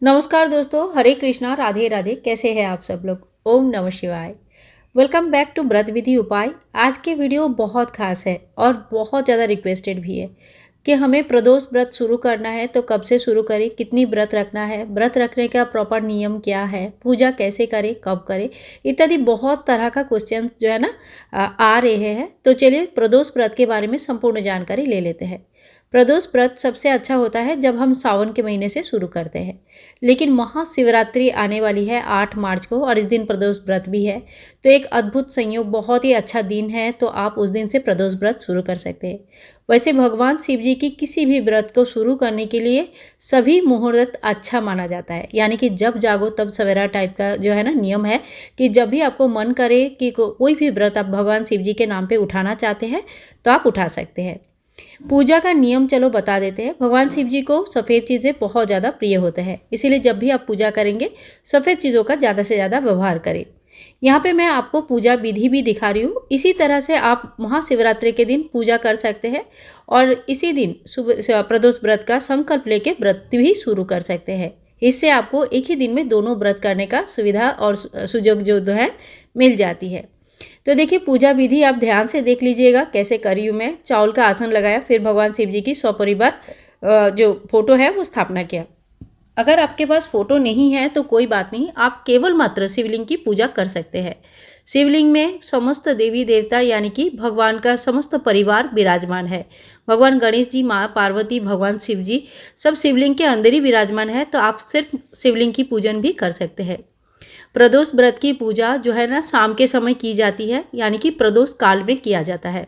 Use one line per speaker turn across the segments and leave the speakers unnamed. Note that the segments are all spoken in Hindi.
नमस्कार दोस्तों, हरे कृष्णा, राधे राधे। कैसे हैं आप सब लोग? ओम नमः शिवाय। वेलकम बैक टू व्रत विधि उपाय। आज के वीडियो बहुत खास है और बहुत ज़्यादा रिक्वेस्टेड भी है कि हमें प्रदोष व्रत शुरू करना है तो कब से शुरू करें, कितनी व्रत रखना है, व्रत रखने का प्रॉपर नियम क्या है, पूजा कैसे करें, कब करें, इत्यादि बहुत तरह का क्वेश्चंस जो है ना आ रहे हैं। तो चलिए प्रदोष व्रत के बारे में संपूर्ण जानकारी ले लेते हैं। प्रदोष व्रत सबसे अच्छा होता है जब हम सावन के महीने से शुरू करते हैं, लेकिन महाशिवरात्रि आने वाली है 8 मार्च को और इस दिन प्रदोष व्रत भी है। तो एक अद्भुत संयोग, बहुत ही अच्छा दिन है, तो आप उस दिन से प्रदोष व्रत शुरू कर सकते हैं। वैसे भगवान शिव जी की किसी भी व्रत को शुरू करने के लिए सभी मुहूर्त अच्छा माना जाता है, यानी कि जब जागो तब सवेरा टाइप का जो है ना नियम है कि जब भी आपको मन करे कि कोई भी व्रत आप भगवान शिव जी के नाम पे उठाना चाहते हैं तो आप उठा सकते हैं। पूजा का नियम चलो बता देते हैं। भगवान शिव जी को सफ़ेद चीज़ें बहुत ज़्यादा प्रिय होते हैं, इसीलिए जब भी आप पूजा करेंगे सफ़ेद चीज़ों का ज़्यादा से ज़्यादा व्यवहार करें। यहाँ पे मैं आपको पूजा विधि भी दिखा रही हूँ। इसी तरह से आप महाशिवरात्रि के दिन पूजा कर सकते हैं और इसी दिन सुबह प्रदोष व्रत का संकल्प लेके व्रत भी शुरू कर सकते हैं। इससे आपको एक ही दिन में दोनों व्रत करने का सुविधा और सुयोग जो है मिल जाती है। तो देखिए पूजा विधि आप ध्यान से देख लीजिएगा कैसे करी हूँ मैं। चावल का आसन लगाया, फिर भगवान शिव जी की सपरिवार जो फोटो है वो स्थापना किया। अगर आपके पास फोटो नहीं है तो कोई बात नहीं, आप केवल मात्र शिवलिंग की पूजा कर सकते हैं। शिवलिंग में समस्त देवी देवता यानी कि भगवान का समस्त परिवार विराजमान है। भगवान गणेश जी, माँ पार्वती, भगवान शिव जी सब शिवलिंग के अंदर ही विराजमान है। तो आप सिर्फ शिवलिंग की पूजन भी कर सकते हैं। प्रदोष व्रत की पूजा जो है ना शाम के समय की जाती है, यानी कि प्रदोष काल में किया जाता है।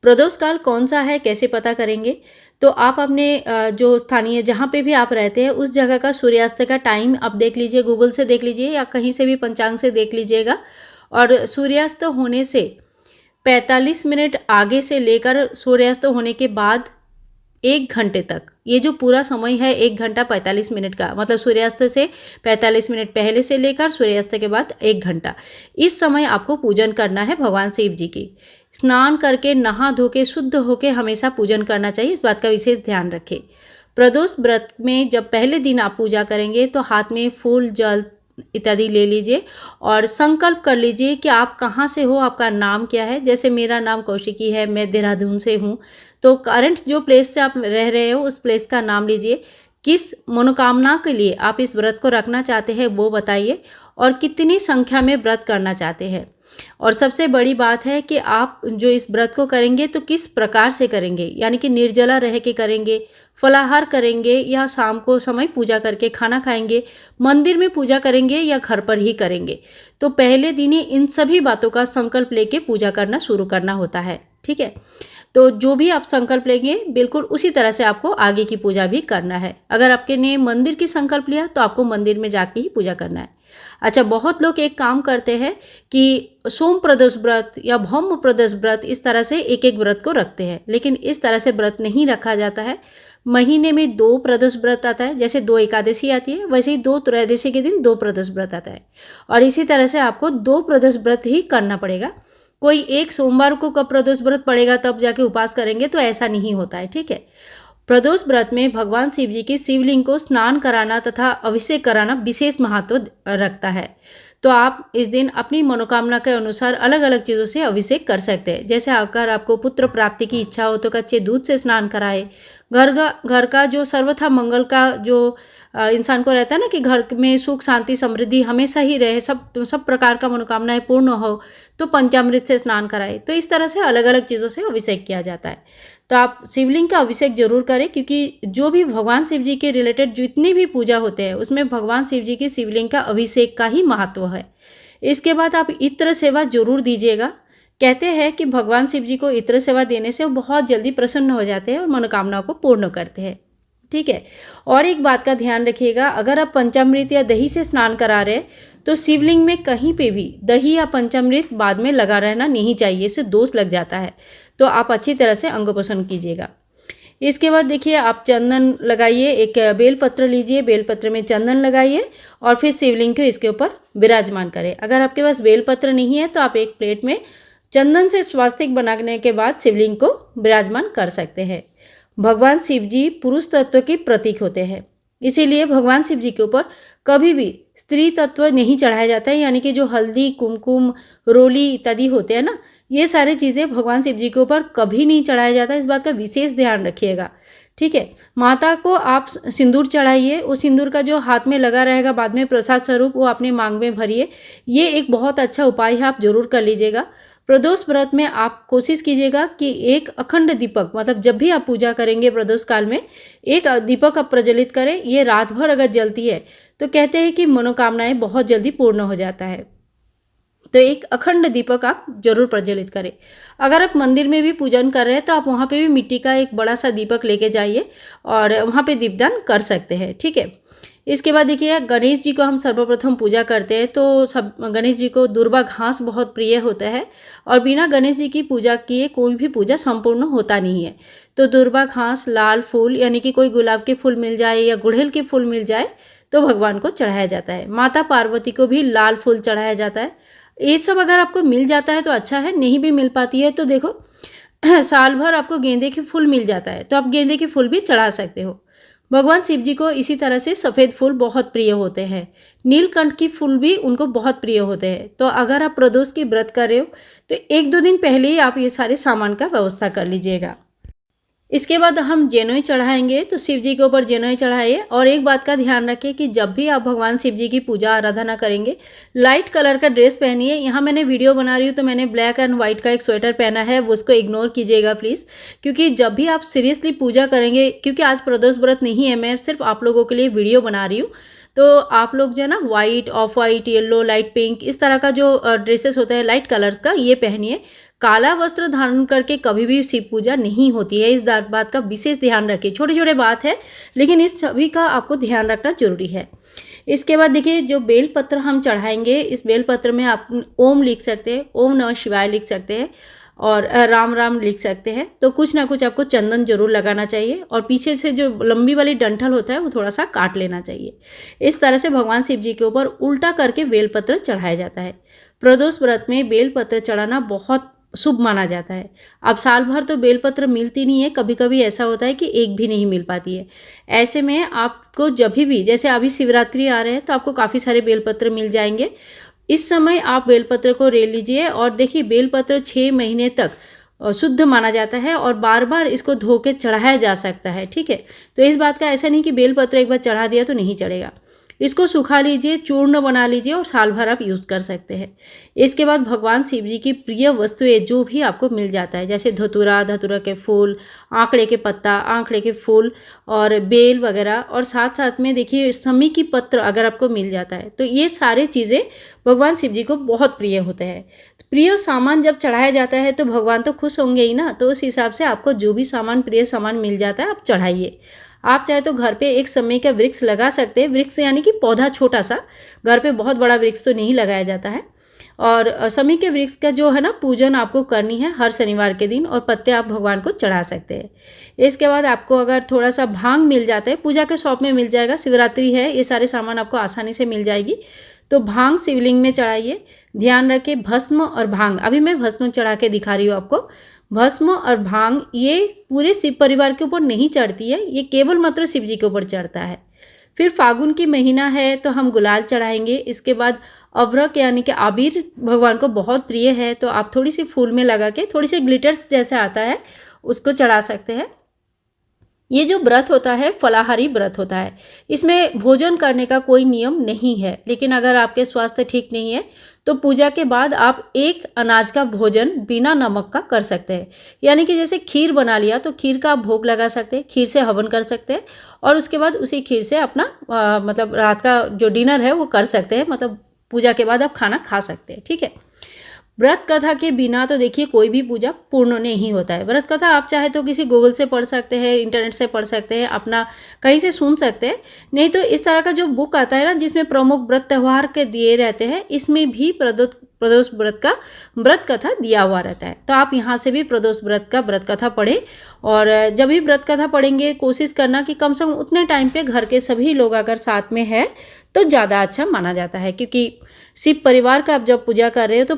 प्रदोष काल कौन सा है, कैसे पता करेंगे? तो आप अपने जो स्थानीय जहाँ पे भी आप रहते हैं उस जगह का सूर्यास्त का टाइम आप देख लीजिए, गूगल से देख लीजिए या कहीं से भी पंचांग से देख लीजिएगा। और सूर्यास्त होने से 45 मिनट आगे से लेकर सूर्यास्त होने के बाद 1 घंटे तक, ये जो पूरा समय है 1 घंटा 45 मिनट का, मतलब सूर्यास्त से 45 मिनट पहले से लेकर सूर्यास्त के बाद 1 घंटा, इस समय आपको पूजन करना है भगवान शिव जी की। स्नान करके, नहा धो के, शुद्ध होके हमेशा पूजन करना चाहिए, इस बात का विशेष ध्यान रखें। प्रदोष व्रत में जब पहले दिन आप पूजा करेंगे तो हाथ में फूल, जल इत्यादि ले लीजिए और संकल्प कर लीजिए कि आप कहाँ से हो, आपका नाम क्या है। जैसे मेरा नाम कौशिकी है, मैं देहरादून से हूँ, तो करंट जो प्लेस से आप रह रहे हो उस प्लेस का नाम लीजिए। किस मनोकामना के लिए आप इस व्रत को रखना चाहते हैं वो बताइए और कितनी संख्या में व्रत करना चाहते हैं। और सबसे बड़ी बात है कि आप जो इस व्रत को करेंगे तो किस प्रकार से करेंगे, यानी कि निर्जला रह के करेंगे, फलाहार करेंगे या शाम को समय पूजा करके खाना खाएंगे, मंदिर में पूजा करेंगे या घर पर ही करेंगे। तो पहले दिन ही इन सभी बातों का संकल्प लेके पूजा करना शुरू करना होता है, ठीक है। तो जो भी आप संकल्प लेंगे बिल्कुल उसी तरह से आपको आगे की पूजा भी करना है। अगर आपके ने मंदिर की संकल्प लिया तो आपको मंदिर में जाके ही पूजा करना है। अच्छा, बहुत लोग एक काम करते हैं कि सोम प्रदोष व्रत या भौम प्रदोष व्रत इस तरह से एक एक व्रत को रखते हैं, लेकिन इस तरह से व्रत नहीं रखा जाता है। महीने में 2 प्रदोष व्रत आता है, जैसे 2 एकादशी आती है वैसे ही 2 त्रयोदशी के दिन 2 प्रदोष व्रत आता है और इसी तरह से आपको 2 प्रदोष व्रत ही करना पड़ेगा। कोई एक सोमवार को कब प्रदोष व्रत पड़ेगा तब जाके उपास करेंगे, तो ऐसा नहीं होता है, ठीक है। प्रदोष व्रत में भगवान शिव जी की शिवलिंग को स्नान कराना तथा अभिषेक कराना विशेष महत्व रखता है। तो आप इस दिन अपनी मनोकामना के अनुसार अलग अलग चीज़ों से अभिषेक कर सकते हैं। जैसे अगर आपको पुत्र प्राप्ति की इच्छा हो तो कच्चे दूध से स्नान कराए। घर का जो सर्वथा मंगल का जो इंसान को रहता है ना कि घर में सुख शांति समृद्धि हमेशा ही रहे, सब प्रकार का मनोकामनाएं पूर्ण हो, तो पंचामृत से स्नान कराए। तो इस तरह से अलग अलग चीज़ों से अभिषेक किया जाता है। तो आप शिवलिंग का अभिषेक जरूर करें, क्योंकि जो भी भगवान शिव जी के रिलेटेड जितनी भी पूजा होते हैं उसमें भगवान शिव जी की शिवलिंग का अभिषेक का ही महत्व है। इसके बाद आप इत्र सेवा जरूर दीजिएगा। कहते हैं कि भगवान शिव जी को इत्र सेवा देने से वो बहुत जल्दी प्रसन्न हो जाते हैं और मनोकामनाओं को पूर्ण करते हैं, ठीक है। और एक बात का ध्यान रखिएगा, अगर आप पंचामृत या दही से स्नान करा रहे हैं तो शिवलिंग में कहीं पे भी दही या पंचामृत बाद में लगा रहना नहीं चाहिए, इससे दोष लग जाता है। तो आप अच्छी तरह से अंगोपोषण कीजिएगा। इसके बाद देखिए आप चंदन लगाइए, एक बेलपत्र लीजिए, बेलपत्र में चंदन लगाइए और फिर शिवलिंग को इसके ऊपर विराजमान करें। अगर आपके पास बेलपत्र नहीं है तो आप एक प्लेट में चंदन से स्वास्तिक बनाने के बाद शिवलिंग को विराजमान कर सकते हैं। भगवान शिव जी पुरुष तत्व के प्रतीक होते हैं। इसीलिए भगवान शिव जी के ऊपर कभी भी स्त्री तत्व नहीं चढ़ाया जाता है, यानी कि जो हल्दी, कुमकुम, रोली इत्यादि होते हैं ना, ये सारी चीज़ें भगवान शिव जी के ऊपर कभी नहीं चढ़ाया जाता। इस बात का विशेष ध्यान रखिएगा, ठीक है। माता को आप सिंदूर चढ़ाइए, उस सिंदूर का जो हाथ में लगा रहेगा बाद में प्रसाद स्वरूप, वो अपने मांग में भरिए। ये एक बहुत अच्छा उपाय है, आप जरूर कर लीजिएगा। प्रदोष व्रत में आप कोशिश कीजिएगा कि एक अखंड दीपक, मतलब जब भी आप पूजा करेंगे प्रदोष काल में, एक दीपक आप प्रज्वलित करें। ये रात भर अगर जलती है तो कहते हैं कि मनोकामनाएं बहुत जल्दी पूर्ण हो जाता है। तो एक अखंड दीपक आप जरूर प्रज्वलित करें। अगर आप मंदिर में भी पूजन कर रहे हैं तो आप वहाँ पे भी मिट्टी का एक बड़ा सा दीपक लेके जाइए और वहाँ पे दीपदान कर सकते हैं, ठीक है। इसके बाद देखिए, गणेश जी को हम सर्वप्रथम पूजा करते हैं तो सब गणेश जी को दुर्वा घास बहुत प्रिय होता है और बिना गणेश जी की पूजा किए कोई भी पूजा संपूर्ण होता नहीं है। तो दुर्वा घास, लाल फूल यानी कि कोई गुलाब के फूल मिल जाए या गुड़हल के फूल मिल जाए तो भगवान को चढ़ाया जाता है। माता पार्वती को भी लाल फूल चढ़ाया जाता है। ये सब अगर आपको मिल जाता है तो अच्छा है, नहीं भी मिल पाती है तो देखो साल भर आपको गेंदे के फूल मिल जाता है तो आप गेंदे के फूल भी चढ़ा सकते हो। भगवान शिव जी को इसी तरह से सफ़ेद फूल बहुत प्रिय होते हैं। नीलकंठ की फूल भी उनको बहुत प्रिय होते हैं। तो अगर आप प्रदोष की व्रत कर रहे हो तो 1-2 दिन पहले ही आप ये सारे सामान का व्यवस्था कर लीजिएगा। इसके बाद हम जनेऊ चढ़ाएंगे, तो शिव जी के ऊपर जनेऊ चढ़ाइए। और एक बात का ध्यान रखिए कि जब भी आप भगवान शिव जी की पूजा आराधना करेंगे, लाइट कलर का ड्रेस पहनिए। यहाँ मैंने वीडियो बना रही हूँ तो मैंने ब्लैक एंड वाइट का एक स्वेटर पहना है, वो उसको इग्नोर कीजिएगा प्लीज़। क्योंकि जब भी आप सीरियसली पूजा करेंगे, क्योंकि आज प्रदोष व्रत नहीं है, मैं सिर्फ आप लोगों के लिए वीडियो बना रही हूँ, तो आप लोग जो है ना white, of white, yellow, light pink, इस तरह का जो ड्रेसेस होता है लाइट कलर्स का, ये पहनिए। काला वस्त्र धारण करके कभी भी शिव पूजा नहीं होती है, इस बात का विशेष ध्यान रखिए। छोटे छोटे बात है लेकिन इस सभी का आपको ध्यान रखना जरूरी है। इसके बाद देखिए, जो बेलपत्र हम चढ़ाएंगे, इस बेलपत्र में आप ओम लिख सकते हैं, ओम नमः शिवाय लिख सकते हैं और राम राम लिख सकते हैं। तो कुछ ना कुछ आपको चंदन जरूर लगाना चाहिए और पीछे से जो लंबी वाली डंठल होता है वो थोड़ा सा काट लेना चाहिए। इस तरह से भगवान शिव जी के ऊपर उल्टा करके बेलपत्र चढ़ाया जाता है। प्रदोष व्रत में बेलपत्र चढ़ाना बहुत शुभ माना जाता है। अब साल भर तो बेलपत्र मिलती नहीं है, कभी कभी ऐसा होता है कि एक भी नहीं मिल पाती है। ऐसे में आपको जब भी, जैसे अभी शिवरात्रि आ रहे हैं तो आपको काफ़ी सारे बेलपत्र मिल जाएंगे। इस समय आप बेलपत्र को ले लीजिए और देखिए, बेलपत्र 6 महीने तक शुद्ध माना जाता है और बार बार इसको धो के चढ़ाया जा सकता है, ठीक है। तो इस बात का ऐसा नहीं कि बेलपत्र एक बार चढ़ा दिया तो नहीं चढ़ेगा। इसको सुखा लीजिए, चूर्ण बना लीजिए और साल भर आप यूज़ कर सकते हैं। इसके बाद भगवान शिव जी की प्रिय वस्तुएं जो भी आपको मिल जाता है, जैसे धतूरा, धतूरा के फूल, आंकड़े के पत्ता, आंकड़े के फूल और बेल वगैरह, और साथ साथ में देखिए समी की पत्र अगर आपको मिल जाता है तो ये सारी चीज़ें भगवान शिव जी को बहुत प्रिय होते हैं। प्रिय सामान जब चढ़ाया जाता है तो भगवान तो खुश होंगे ही ना, तो उस हिसाब से आपको जो भी सामान, प्रिय सामान मिल जाता है आप चढ़ाइए। आप चाहे तो घर पे एक समय का वृक्ष लगा सकते हैं, वृक्ष यानी कि पौधा छोटा सा, घर पे बहुत बड़ा वृक्ष तो नहीं लगाया जाता है। और समय के वृक्ष का जो है ना पूजन आपको करनी है हर शनिवार के दिन, और पत्ते आप भगवान को चढ़ा सकते हैं। इसके बाद आपको अगर थोड़ा सा भांग मिल जाता है, पूजा के शॉप में मिल जाएगा, शिवरात्रि है, ये सारे सामान आपको आसानी से मिल जाएगी, तो भांग शिवलिंग में चढ़ाइए। ध्यान रखें, भस्म और भांग, अभी मैं भस्म चढ़ा के दिखा रही हूँ आपको। भस्म और भांग ये पूरे शिव परिवार के ऊपर नहीं चढ़ती है, ये केवल मात्र शिव जी के ऊपर चढ़ता है। फिर फागुन की महीना है तो हम गुलाल चढ़ाएंगे। इसके बाद अभ्रक यानी कि आबिर भगवान को बहुत प्रिय है, तो आप थोड़ी सी फूल में लगा के, थोड़ी सी ग्लिटर्स जैसे आता है, उसको चढ़ा सकते हैं। ये जो व्रत होता है फलाहारी व्रत होता है, इसमें भोजन करने का कोई नियम नहीं है, लेकिन अगर आपके स्वास्थ्य ठीक नहीं है तो पूजा के बाद आप एक अनाज का भोजन बिना नमक का कर सकते हैं। यानी कि जैसे खीर बना लिया तो खीर का आप भोग लगा सकते हैं, खीर से हवन कर सकते हैं और उसके बाद उसी खीर से अपना मतलब रात का जो डिनर है वो कर सकते हैं, मतलब पूजा के बाद आप खाना खा सकते हैं, ठीक है। व्रत कथा के बिना तो देखिए कोई भी पूजा पूर्ण नहीं होता है। व्रत कथा आप चाहे तो किसी गूगल से पढ़ सकते हैं, इंटरनेट से पढ़ सकते हैं, अपना कहीं से सुन सकते हैं, नहीं तो इस तरह का जो बुक आता है ना जिसमें प्रमुख व्रत त्यौहार के दिए रहते हैं, इसमें भी प्रदोष व्रत का व्रत कथा दिया हुआ रहता है। तो आप यहाँ से भी प्रदोष व्रत का व्रत कथा पढ़ें, और जब भी व्रत कथा पढ़ेंगे कोशिश करना कि कम से कम उतने टाइम पे घर के सभी लोग अगर साथ में है तो ज़्यादा अच्छा माना जाता है। क्योंकि शिव परिवार का आप जब पूजा कर रहे हो तो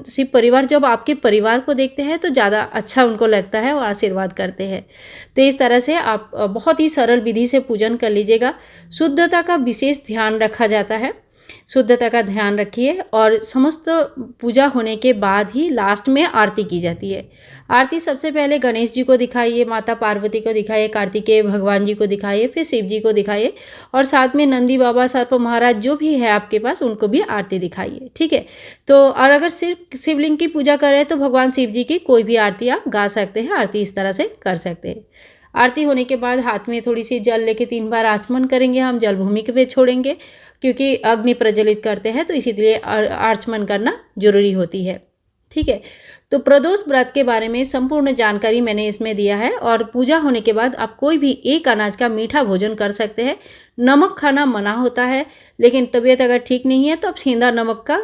शिव परिवार जब आपके परिवार को देखते हैं तो ज़्यादा अच्छा उनको लगता है और आशीर्वाद करते हैं। तो इस तरह से आप बहुत ही सरल विधि से पूजन कर लीजिएगा। शुद्धता का विशेष ध्यान रखा जाता है, शुद्धता का ध्यान रखिए। और समस्त पूजा होने के बाद ही लास्ट में आरती की जाती है। आरती सबसे पहले गणेश जी को दिखाइए, माता पार्वती को दिखाइए, कार्तिकेय भगवान जी को दिखाइए, फिर शिव जी को दिखाइए, और साथ में नंदी बाबा, सर्प महाराज जो भी है आपके पास उनको भी आरती दिखाइए। ठीक है। तो और अगर सिर्फ शिवलिंग की पूजा करें तो भगवान शिव जी की कोई भी आरती आप गा सकते हैं, आरती इस तरह से कर सकते हैं। आरती होने के बाद हाथ में थोड़ी सी जल लेके 3 बार आचमन करेंगे, हम जल भूमि पे छोड़ेंगे, क्योंकि अग्नि प्रज्वलित करते हैं तो इसीलिए आचमन करना जरूरी होती है। ठीक है। तो प्रदोष व्रत के बारे में संपूर्ण जानकारी मैंने इसमें दिया है। और पूजा होने के बाद आप कोई भी एक अनाज का मीठा भोजन कर सकते हैं। नमक खाना मना होता है, लेकिन तबीयत अगर ठीक नहीं है तो आप सेंधा नमक का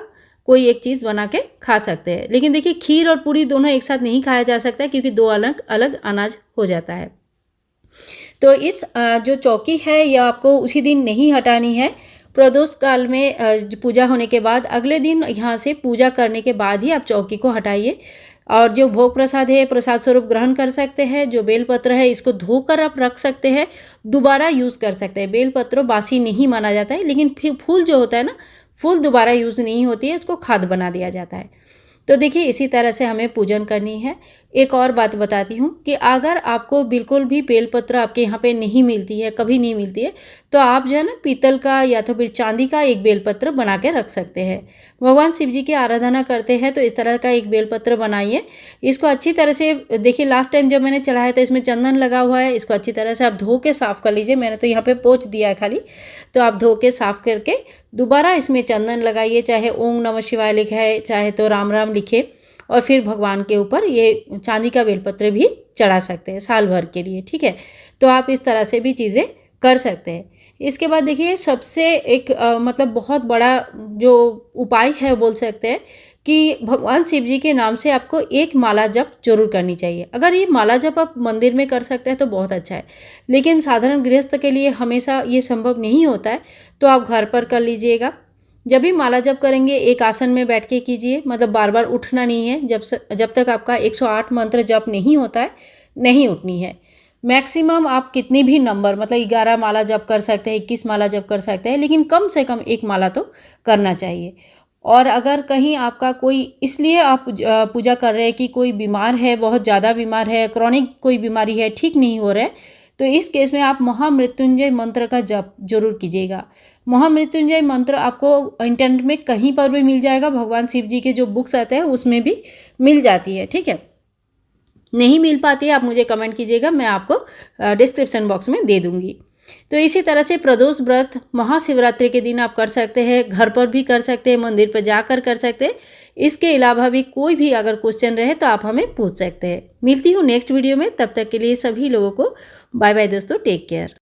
कोई एक चीज़ बना के खा सकते हैं। लेकिन देखिए, खीर और पूरी दोनों एक साथ नहीं खाया जा सकता है, क्योंकि 2 अलग अलग अनाज हो जाता है। तो इस जो चौकी है यह आपको उसी दिन नहीं हटानी है। प्रदोष काल में पूजा होने के बाद अगले दिन यहाँ से पूजा करने के बाद ही आप चौकी को हटाइए। और जो भोग प्रसाद है प्रसाद स्वरूप ग्रहण कर सकते हैं। जो बेलपत्र है इसको धोकर आप रख सकते हैं, दोबारा यूज़ कर सकते हैं। बेलपत्र बासी नहीं माना जाता है, लेकिन फिर फूल जो होता है ना, फूल दोबारा यूज़ नहीं होती है, उसको खाद बना दिया जाता है। तो देखिए, इसी तरह से हमें पूजन करनी है। एक और बात बताती हूँ कि अगर आपको बिल्कुल भी बेलपत्र आपके यहाँ पे नहीं मिलती है, कभी नहीं मिलती है, तो आप जो है ना पीतल का या तो फिर चांदी का एक बेलपत्र बना के रख सकते हैं। भगवान शिव जी की आराधना करते हैं तो इस तरह का एक बेलपत्र बनाइए। इसको अच्छी तरह से, देखिए लास्ट टाइम जब मैंने चढ़ाया था इसमें चंदन लगा हुआ है, इसको अच्छी तरह से आप धो के साफ़ कर लीजिए। मैंने तो यहाँ पे पोंछ दिया है खाली, तो आप धो के साफ़ करके दोबारा इसमें चंदन लगाइए, चाहे ओम नमः शिवाय लिखे, चाहे तो राम राम लिखे, और फिर भगवान के ऊपर ये चांदी का बेलपत्र भी चढ़ा सकते हैं साल भर के लिए। ठीक है। तो आप इस तरह से भी चीज़ें कर सकते हैं। इसके बाद देखिए, सबसे एक मतलब बहुत बड़ा जो उपाय है बोल सकते हैं कि भगवान शिव जी के नाम से आपको एक माला जप जरूर करनी चाहिए। अगर ये माला जप आप मंदिर में कर सकते हैं तो बहुत अच्छा है, लेकिन साधारण गृहस्थ के लिए हमेशा ये संभव नहीं होता है, तो आप घर पर कर लीजिएगा। जब भी माला जप करेंगे एक आसन में बैठ के कीजिए, मतलब बार बार उठना नहीं है। जब तक आपका 108 मंत्र जप नहीं होता है, नहीं उठनी है। मैक्सिमम आप कितनी भी नंबर, मतलब 11 माला जप कर सकते हैं, 21 माला जप कर सकते हैं, लेकिन कम से कम एक माला तो करना चाहिए। और अगर कहीं आपका कोई, इसलिए आप पूजा कर रहे हैं कि कोई बीमार है, बहुत ज़्यादा बीमार है, क्रॉनिक कोई बीमारी है, ठीक नहीं हो रहा है, तो इस केस में आप महामृत्युंजय मंत्र का जप जरूर कीजिएगा। महामृत्युंजय मंत्र आपको इंटरनेट में कहीं पर भी मिल जाएगा, भगवान शिव जी के जो बुक्स आते हैं उसमें भी मिल जाती है। ठीक है। नहीं मिल पाती है आप मुझे कमेंट कीजिएगा, मैं आपको डिस्क्रिप्शन बॉक्स में दे दूँगी। तो इसी तरह से प्रदोष व्रत महाशिवरात्रि के दिन आप कर सकते हैं, घर पर भी कर सकते हैं, मंदिर पर जाकर कर सकते हैं। इसके अलावा भी कोई भी अगर क्वेश्चन रहे तो आप हमें पूछ सकते हैं। मिलती हूँ नेक्स्ट वीडियो में, तब तक के लिए सभी लोगों को बाय बाय दोस्तों, टेक केयर।